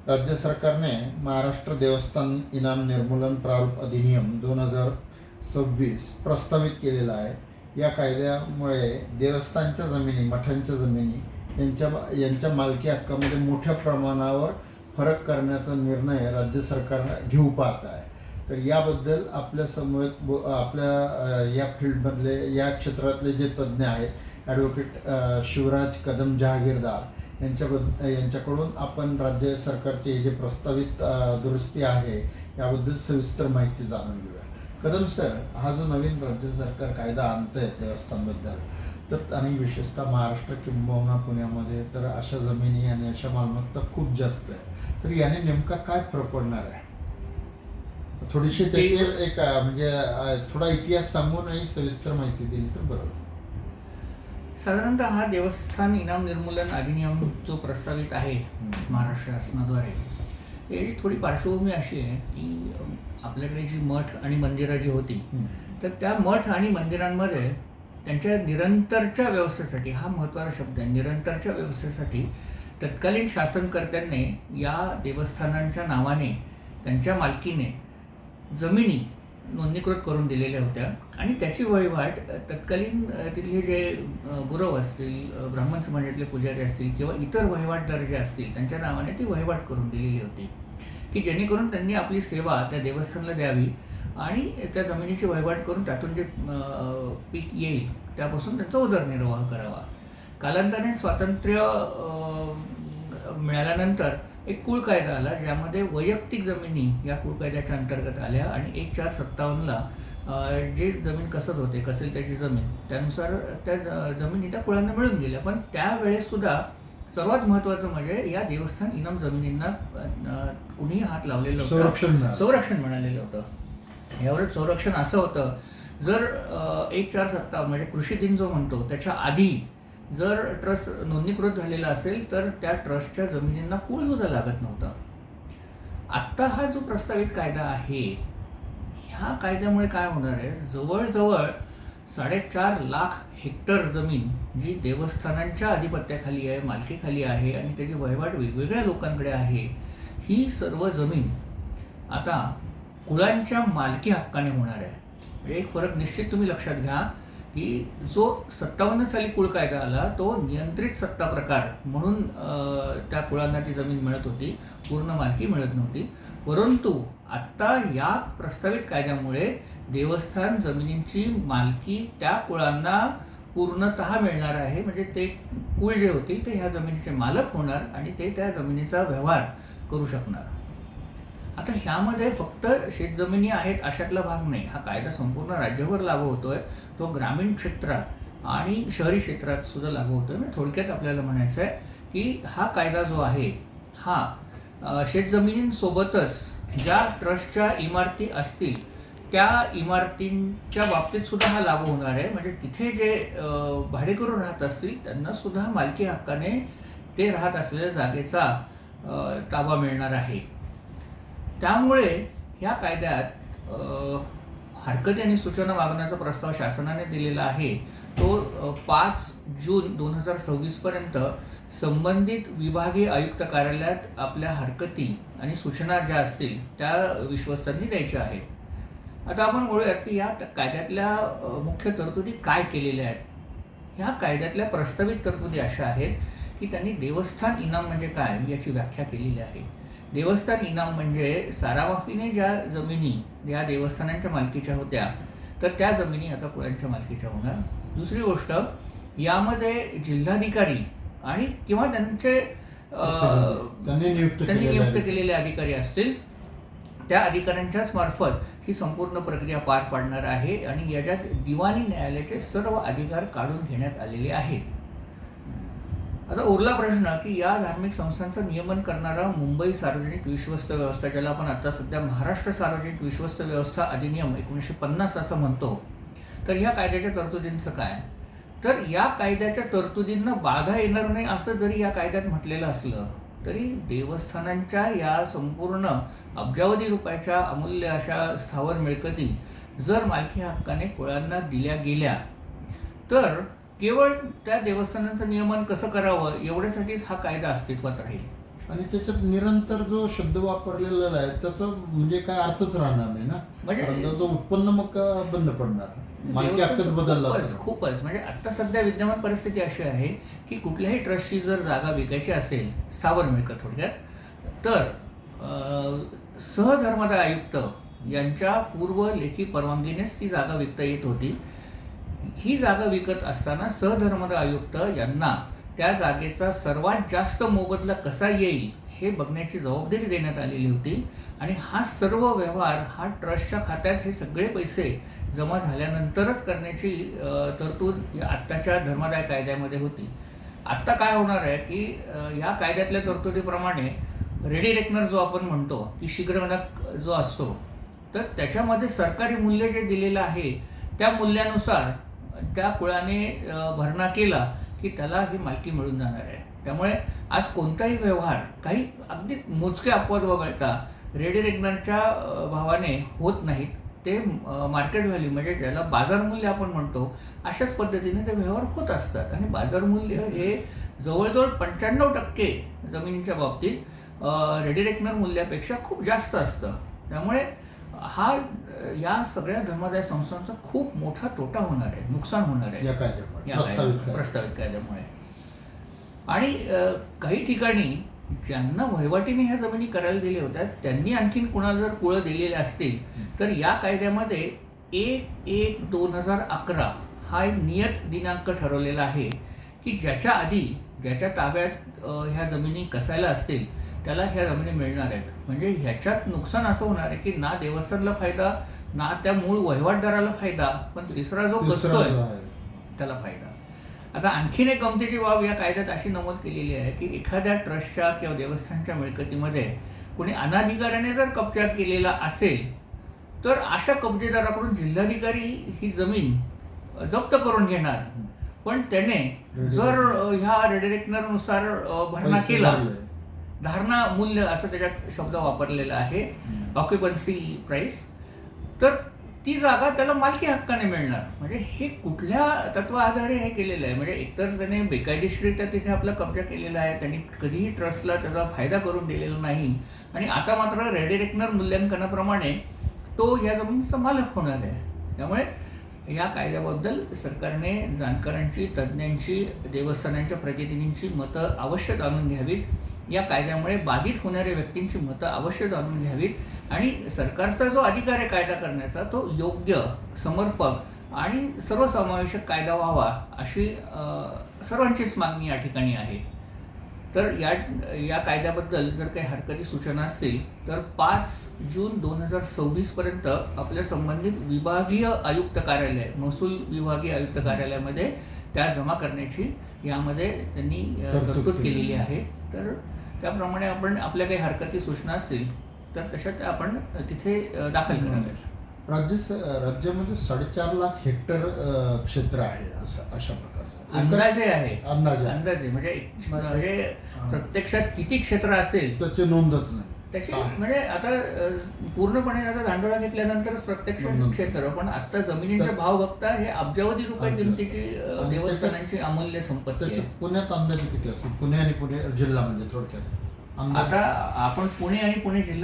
राज्य सरकारने महाराष्ट्र देवस्थान इनाम निर्मूलन प्रारूप अधिनियम 2026 प्रस्तावित केलेला आहे. या कायद्यामुळे देवस्थानच्या जमिनी, मठांच्या जमिनी यांच्या मालकी हक्कामध्ये मोठ्या प्रमाणावर फरक करण्याचा निर्णय राज्य सरकार घेऊ पाहत आहे. तर याबद्दल आपल्या आपल्या या फील्डमधले, या क्षेत्रातले जे तज्ज्ञ आहेत, ॲडव्होकेट शिवराज कदम जहागीरदार यांच्याकडून आपण राज्य सरकारचे हे जे प्रस्तावित दुरुस्ती आहे याबद्दल सविस्तर माहिती जाणून घेऊया. कदम सर, हा जो नवीन राज्य सरकार कायदा आणतंय देवस्थानबद्दल, तर आणि विशेषतः महाराष्ट्र किंबहुना पुण्यामध्ये तर अशा जमिनी आणि अशा मालमत्ता खूप जास्त आहे, तर याने नेमका काय फरक पडणार आहे? थोडीशी त्याची एक म्हणजे थोडा इतिहास सांगून आणि सविस्तर माहिती दिली तर बरोबर. साधारणतः हा देवस्थान इनाम निर्मूलन अधिनियम जो प्रस्तावित आहे महाराष्ट्र शासनाद्वारे, याची थोडी पार्श्वभूमी अशी आहे की आपल्याकडे जी मठ आणि मंदिरं जी होती, तर त्या मठ आणि मंदिरांमध्ये त्यांच्या निरंतरच्या व्यवस्थेसाठी, हा महत्त्वाचा शब्द आहे, निरंतरच्या व्यवस्थेसाठी तत्कालीन शासनकर्त्यांनी या देवस्थानांच्या नावाने, त्यांच्या मालकीने जमिनी नोंदणीकृत करून दिलेल्या होत्या आणि त्याची वहिवाट तत्कालीन तिथले जे गुरव असतील, ब्राह्मण समाजातले पुजारी असतील किंवा इतर वहिवाटदार जे असतील त्यांच्या नावाने ती वहिवाट करून दिलेली होती, की जेणेकरून त्यांनी आपली सेवा त्या देवस्थानाला द्यावी आणि त्या जमिनीची वहिवाट करून त्यातून जे पीक येईल त्यापासून त्यांचा उदरनिर्वाह करावा. कालांतराने स्वातंत्र्य मिळाल्यानंतर एक कुळ कायदा आला, ज्यामध्ये वैयक्तिक जमिनी या कुळ कायद्याच्या अंतर्गत आल्या आणि 1457ला जे जमीन कसत होते, कसेल त्याची जमीन, त्यानुसार त्या जमिनी त्या कुळांना मिळून गेल्या. पण त्यावेळेसुद्धा सर्वात महत्त्वाचं म्हणजे या देवस्थान इनाम जमिनींना कुणीही हात लावलेलं होतं, संरक्षण मिळालेलं होतं. यावरच संरक्षण असं होतं, जर 1457 म्हणजे कृषी दिन जो म्हणतो त्याच्या आधी जर ट्रस्ट नोंदणीकृत झालेला असेल तर त्या ट्रस्टच्या जमिनींना कुळसुद्धा लागत नव्हतं. आत्ता हा जो प्रस्तावित कायदा आहे, ह्या कायद्यामुळे काय होणार आहे, जवळजवळ 4.5 लाख हेक्टर जमीन जी देवस्थानांच्या अधिपत्याखाली आहे, मालकीखाली आहे आणि त्याची वहिवाट वेगवेगळ्या लोकांकडे आहे, ही सर्व जमीन आता कुळांच्या मालकी हक्काने होणार आहे. एक फरक निश्चित तुम्ही लक्षात घ्या की जो 57 साली कुळ कायदा आला तो नियंत्रित सत्ता प्रकार म्हणून त्या कुळांना ती जमीन मिळत होती, पूर्ण मालकी मिळत नव्हती. परंतु आत्ता या प्रस्तावित कायद्यामुळे देवस्थान जमिनींची मालकी त्या कुळांना पूर्णतः मिळणार आहे. म्हणजे ते कुळ जे होतील ते ह्या जमिनीचे मालक होणार आणि ते त्या जमिनीचा व्यवहार करू शकणार. आता ह्यामध्ये फक्त शेतजमिनी आहेत अशातला भाग नाही, हा कायदा संपूर्ण राज्यभर लागू होतोय. तो ग्रामीण क्षेत्रात आणि शहरी क्षेत्रात सुद्धा लागू होतोय. म्हणजे थोडक्यात आपल्याला म्हणायचं आहे की हा कायदा जो आहे हा शेतजमिनींसोबतच ज्या ट्रस्टच्या इमारती असतील त्या इमारतींच्या बाबतीत सुद्धा हा लागू होणार आहे. म्हणजे तिथे जे भाडेकरू राहत असतील त्यांना सुद्धा मालकी हक्काने ते राहत असलेल्या जागेचा ताबा मिळणार आहे. त्यामुळे ह्या कायद्यात हरकती आणि सूचना मागण्याचा प्रस्ताव शासनाने दिलेला आहे. तो 5 जून 2026 पर्यंत संबंधित विभागीय आयुक्त कार्यालयात आपल्या हरकती आणि सूचना ज्या असतील त्या विश्वस्तांनी द्यायच्या आहेत. आता आपण बोलूयात की या कायद्यातल्या मुख्य तरतुदी काय केलेल्या आहेत. ह्या कायद्यातल्या प्रस्तावित तरतुदी अशा आहेत की त्यांनी देवस्थान इनाम म्हणजे काय याची व्याख्या केलेली आहे. देवस्थान इनाम म्हणजे सारामाफीने ज्या जमिनी या देवस्थानांच्या मालकीच्या होत्या तर त्या जमिनी आता कुळांच्या मालकीच्या होणार. दुसरी गोष्ट, यामध्ये जिल्हाधिकारी आणि किंवा त्यांनी नियुक्त केलेले अधिकारी असतील त्या अधिकाऱ्यांच्याच मार्फत ही संपूर्ण प्रक्रिया पार पाडणार आहे आणि याच्यात दिवाणी न्यायालयाचे सर्व अधिकार काढून घेण्यात आलेले आहेत. आता उरला प्रश्न की या धार्मिक संस्थांचं नियमन करणारा मुंबई सार्वजनिक विश्वस्त व्यवस्था, ज्याला आपण आता सध्या महाराष्ट्र सार्वजनिक विश्वस्त व्यवस्था अधिनियम 1950 असं म्हणतो, तर ह्या कायद्याच्या तरतुदींचं काय. तर या कायद्याच्या तरतुदींना बाधा येणार नाही असं जरी या कायद्यात म्हटलेलं असलं तरी देवस्थानांच्या या संपूर्ण अब्जावधी रुपयाच्या अमूल्य अशा स्थावर मिळकती जर मालकी हक्काने कुळांना दिल्या गेल्या तर केवळ त्या देवस्थानांचं नियमन कसं करावं एवढ्यासाठीच हा कायदा अस्तित्वात राहील. आणि त्याच्यात निरंतर जो शब्द वापरलेला आहे त्याचं म्हणजे काय अर्थच राहणार नाही ना. म्हणजे कारण त्याचं उत्पन्न मग बंद पडणार, मालकी हक्कच बदलला तर. खूपच म्हणजे आता सध्या विद्यमान परिस्थिती अशी आहे की कुठल्याही ट्रस्टची जर जागा विकायची असेल, सावर मिळकत थोडक्यात, तर सहधर्मदाय आयुक्त यांच्या पूर्व लेखी परवानगीनेच ती जागा विकता येत होती. ही जागा विकत असताना सहधर्मदाय आयुक्त यांना त्या जागेचा सर्वात जास्त मोबदला कसा येईल हे बघण्याची जबाबदारी देण्यात आलेली होती. आणि हा सर्व व्यवहार हा ट्रस्टच्या खात्यात हे सगळे पैसे जमा झाल्यानंतरच करण्याची तरतूद या आत्ताच्या धर्मदाय कायद्यामध्ये होती. आत्ता काय होणार आहे की या कायद्यातल्या तरतुदीप्रमाणे रेडी रेकनर जो आपण म्हणतो की शीघ्रगणक जो असतो, तर त्याच्यामध्ये सरकारी मूल्य जे दिलेलं आहे त्या मूल्यानुसार त्या कुळाने भरणा केला की त्याला ही मालकी मिळून जाणार आहे. त्यामुळे आज कोणताही व्यवहार काही अगदी मोजके अपवाद वगळता रेडी रेकनरच्या भावाने होत नाहीत. ते मार्केट व्हॅल्यू म्हणजे ज्याला बाजार मूल्य आपण म्हणतो अशाच पद्धतीने ते व्यवहार होत असतात. आणि बाजार मूल्य हे जवळजवळ 95% जमिनीच्या बाबतीत रेडी रेकनर मूल्यापेक्षा खूप जास्त असतं. त्यामुळे हा या सगळ्या धर्मादाय संस्थांचा खूप मोठा तोटा होणार आहे, नुकसान होणार आहे या कायद्यामुळे, या प्रस्तावित कायद्यामुळे. आणि काही ठिकाणी ज्यांना वहिवाटीने ह्या जमिनी करायला दिल्या होत्या त्यांनी आणखीन कुणाला जर कुळं दिलेले असतील तर या कायद्यामध्ये 1/1/2011 हा एक नियत दिनांक ठरवलेला आहे की ज्याच्या आधी ज्याच्या ताब्यात ह्या जमिनी कसायला असतील त्याला ह्या जमिनी मिळणार आहेत. म्हणजे ह्याच्यात नुकसान असं होणार आहे की ना देवस्थानला फायदा, ना त्या मूळ वहिवाटदाराला फायदा, पण तिसरा जो कसतोय त्याला फायदा. आता आणखीन एक गमतीची बाब या कायद्यात अशी नमूद केलेली आहे की एखाद्या ट्रस्टच्या किंवा देवस्थानच्या मिळकतीमध्ये कोणी अनाधिकाऱ्याने जर कब्जा केलेला असेल तर अशा कब्जेदाराकडून जिल्हाधिकारी ही जमीन जप्त करून घेणार. पण त्याने जर ह्या रेडी रेकनरनुसार भरणा केला, धारणा मूल्य असं त्याच्यात शब्द वापरलेला आहे, ऑक्युपन्सी प्राइस, तर ती जागा त्याला मालकी हक्काने मिळणार. म्हणजे हे कुठल्या तत्वाआधारे हे केलेलं आहे. म्हणजे एकतर त्याने बेकायदेशीरित्या तिथे आपला कब्जा केलेला आहे, त्यांनी कधीही ट्रस्टला त्याचा फायदा करून दिलेला नाही, आणि आता मात्र रेडी रेकनर मूल्यांकनाप्रमाणे तो या जमिनीचा मालक होणार आहे. त्यामुळे या कायद्याबद्दल सरकारने जाणकारांची, तज्ज्ञांची, देवस्थानांच्या प्रतिनिधींची मतं अवश्य जाणून घ्यावीत. या कायद्यामुळे बाधित होणाऱ्या व्यक्तींची मतं अवश्य जाणून घ्यावीत. आणि सरकारचा जो अधिकार आहे कायदा करण्याचा तो योग्य, समर्पक आणि सर्वसमावेशक कायदा व्हावा अशी सर्वांचीच मागणी या ठिकाणी आहे. तर या कायद्याबद्दल जर काही हरकती सूचना असतील तर 5 जून 2026 पर्यंत आपल्या संबंधित विभागीय आयुक्त कार्यालय, महसूल विभागीय आयुक्त कार्यालयामध्ये त्या जमा करण्याची यामध्ये त्यांनी तरतूद केलेली आहे. तर त्याप्रमाणे आपण आपल्या काही हरकती सूचना असतील तर तशा त्या आपण तिथे दाखल कराव्यात. राज्यामध्ये 4.5 लाख हेक्टर क्षेत्र आहे असं अशा प्रकारचं अंदाजे आहे. अंदाजे म्हणजे प्रत्यक्षात किती क्षेत्र असेल त्याची नोंदच नाही त्याची. म्हणजे आता पूर्णपणे आता धांडोळा घेतल्यानंतरच प्रत्यक्ष क्षेत्र, पण आता जमिनीचा भाव बघता हे अब्जावधी रुपये किमतीची देवस्थानांची अमूल्य संपत्ती आहे. पुण्यात अंदाजे किती असेल? पुणे आणि पुणे जिल्हा म्हणजे थोडक्यात आता आपण पुणे आणि पुणे जिल्हा